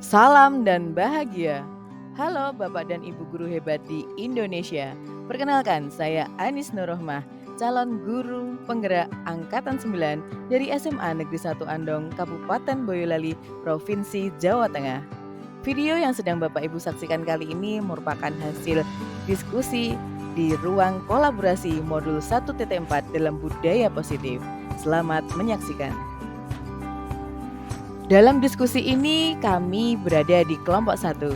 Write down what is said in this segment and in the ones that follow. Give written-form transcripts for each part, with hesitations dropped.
Salam dan bahagia. Halo Bapak dan Ibu guru hebat di Indonesia. Perkenalkan, saya Anis Nurrohmah, calon guru penggerak Angkatan 9 dari SMA Negeri 1 Andong, Kabupaten Boyolali, Provinsi Jawa Tengah. Video yang sedang Bapak Ibu saksikan kali ini merupakan hasil diskusi di ruang kolaborasi modul 1.4 dalam budaya positif. Selamat menyaksikan. Dalam diskusi ini kami berada di kelompok 1.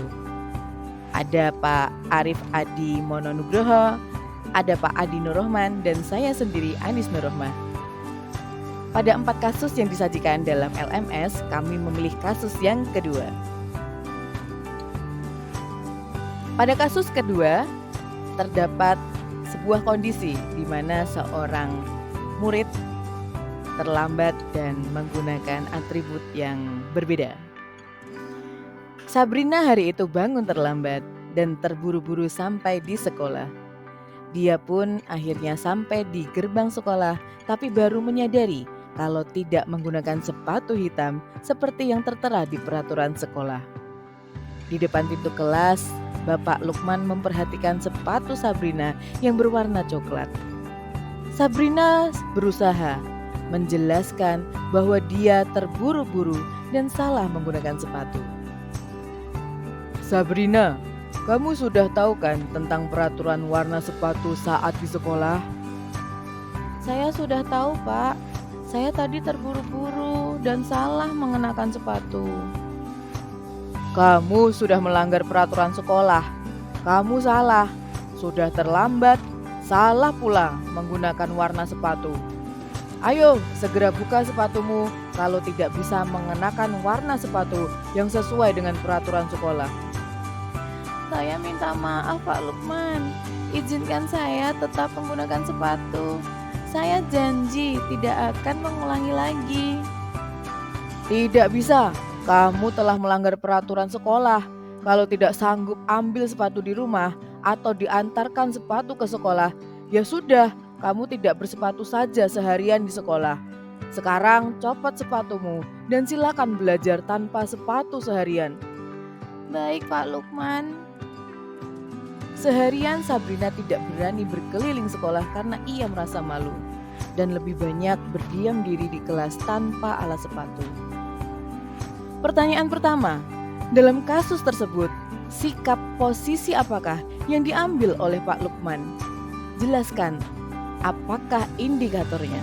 Ada Pak Arif Adi Mononugroho, ada Pak Adi Nurrohman, dan saya sendiri Anis Nurrohmah. Pada 4 kasus yang disajikan dalam LMS, kami memilih kasus yang kedua. Pada kasus kedua, terdapat sebuah kondisi di mana seorang murid terlambat dan menggunakan atribut yang berbeda. Sabrina hari itu bangun terlambat dan terburu-buru sampai di sekolah. Dia pun akhirnya sampai di gerbang sekolah, tapi baru menyadari kalau tidak menggunakan sepatu hitam seperti yang tertera di peraturan sekolah. Di depan pintu kelas, Bapak Lukman memperhatikan sepatu Sabrina yang berwarna coklat. Sabrina berusaha menjelaskan bahwa dia terburu-buru dan salah menggunakan sepatu. Sabrina, kamu sudah tahu kan tentang peraturan warna sepatu saat di sekolah? Saya sudah tahu, Pak. Saya tadi terburu-buru dan salah mengenakan sepatu. Kamu sudah melanggar peraturan sekolah. Kamu salah. Sudah terlambat, salah pula menggunakan warna sepatu. Ayo, segera buka sepatumu kalau tidak bisa mengenakan warna sepatu yang sesuai dengan peraturan sekolah. Saya minta maaf, Pak Lukman. Izinkan saya tetap menggunakan sepatu. Saya janji tidak akan mengulangi lagi. Tidak bisa, kamu telah melanggar peraturan sekolah. Kalau tidak sanggup ambil sepatu di rumah atau diantarkan sepatu ke sekolah, ya sudah. Kamu tidak bersepatu saja seharian di sekolah. Sekarang copot sepatumu dan silakan belajar tanpa sepatu seharian. Baik, Pak Lukman. Seharian Sabrina tidak berani berkeliling sekolah karena ia merasa malu dan lebih banyak berdiam diri di kelas tanpa alas sepatu. Pertanyaan pertama, dalam kasus tersebut, sikap posisi apakah yang diambil oleh Pak Lukman? Jelaskan. Apakah indikatornya?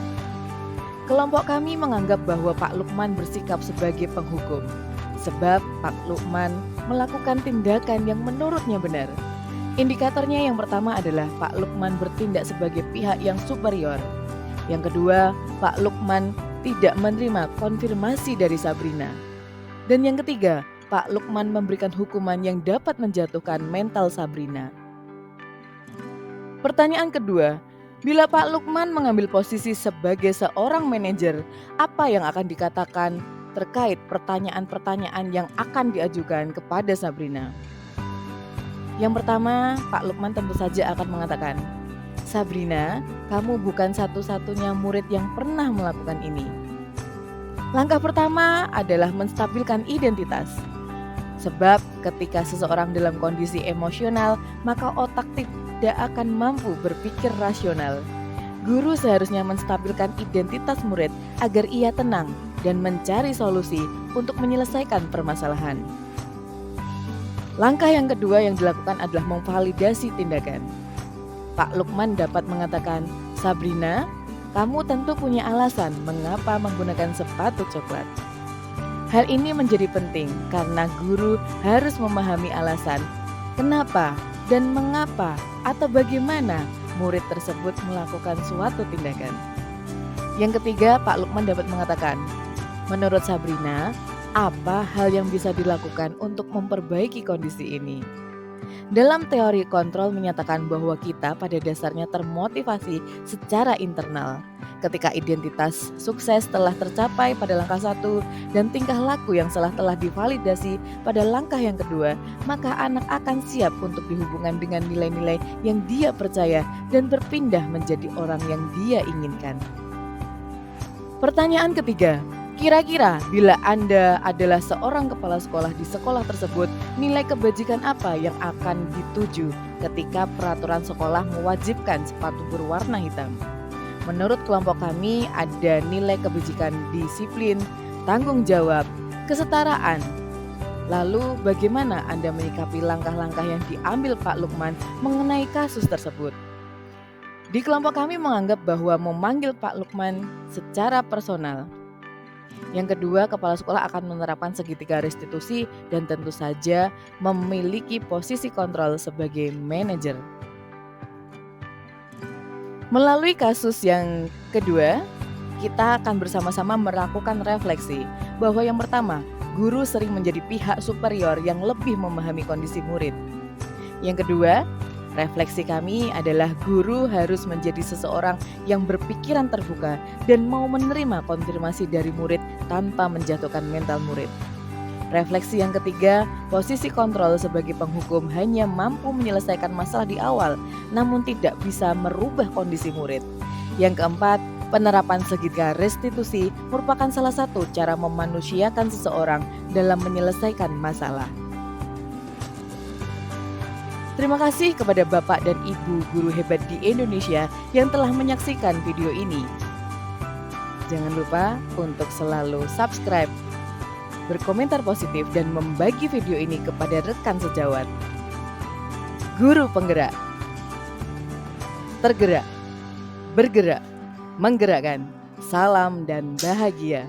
Kelompok kami menganggap bahwa Pak Lukman bersikap sebagai penghukum, sebab Pak Lukman melakukan tindakan yang menurutnya benar. Indikatornya yang pertama adalah Pak Lukman bertindak sebagai pihak yang superior. Yang kedua, Pak Lukman tidak menerima konfirmasi dari Sabrina. Dan yang ketiga, Pak Lukman memberikan hukuman yang dapat menjatuhkan mental Sabrina. Pertanyaan kedua, bila Pak Lukman mengambil posisi sebagai seorang manajer, apa yang akan dikatakan terkait pertanyaan-pertanyaan yang akan diajukan kepada Sabrina? Yang pertama, Pak Lukman tentu saja akan mengatakan, Sabrina, kamu bukan satu-satunya murid yang pernah melakukan ini. Langkah pertama adalah menstabilkan identitas. Sebab ketika seseorang dalam kondisi emosional, maka otak tidak akan mampu berpikir rasional. Guru seharusnya menstabilkan identitas murid agar ia tenang dan mencari solusi untuk menyelesaikan permasalahan. Langkah yang kedua yang dilakukan adalah memvalidasi tindakan. Pak Lukman dapat mengatakan, Sabrina, kamu tentu punya alasan mengapa menggunakan sepatu coklat. Hal ini menjadi penting karena guru harus memahami alasan kenapa dan mengapa atau bagaimana murid tersebut melakukan suatu tindakan. Yang ketiga, Pak Lukman dapat mengatakan, menurut Sabrina, apa hal yang bisa dilakukan untuk memperbaiki kondisi ini? Dalam teori kontrol menyatakan bahwa kita pada dasarnya termotivasi secara internal. Ketika identitas sukses telah tercapai pada langkah 1 dan tingkah laku yang telah divalidasi pada langkah yang kedua, maka anak akan siap untuk dihubungkan dengan nilai-nilai yang dia percaya dan berpindah menjadi orang yang dia inginkan. Pertanyaan ketiga, Kira-kira bila Anda adalah seorang kepala sekolah di sekolah tersebut, nilai kebajikan apa yang akan dituju ketika peraturan sekolah mewajibkan sepatu berwarna hitam? Menurut kelompok kami ada nilai kebajikan disiplin, tanggung jawab, kesetaraan. Lalu bagaimana Anda menyikapi langkah-langkah yang diambil Pak Lukman mengenai kasus tersebut? Di kelompok kami menganggap bahwa memanggil Pak Lukman secara personal. Yang kedua, kepala sekolah akan menerapkan segitiga restitusi dan tentu saja memiliki posisi kontrol sebagai manajer. Melalui kasus yang kedua, kita akan bersama-sama melakukan refleksi bahwa yang pertama, guru sering menjadi pihak superior yang lebih memahami kondisi murid. Yang kedua, refleksi kami adalah guru harus menjadi seseorang yang berpikiran terbuka dan mau menerima konfirmasi dari murid tanpa menjatuhkan mental murid. Refleksi yang ketiga, posisi kontrol sebagai penghukum hanya mampu menyelesaikan masalah di awal, namun tidak bisa merubah kondisi murid. Yang keempat, penerapan segitiga restitusi merupakan salah satu cara memanusiakan seseorang dalam menyelesaikan masalah. Terima kasih kepada Bapak dan Ibu guru hebat di Indonesia yang telah menyaksikan video ini. Jangan lupa untuk selalu subscribe, berkomentar positif, dan membagi video ini kepada rekan sejawat. Guru penggerak, tergerak, bergerak, menggerakkan. Salam dan bahagia.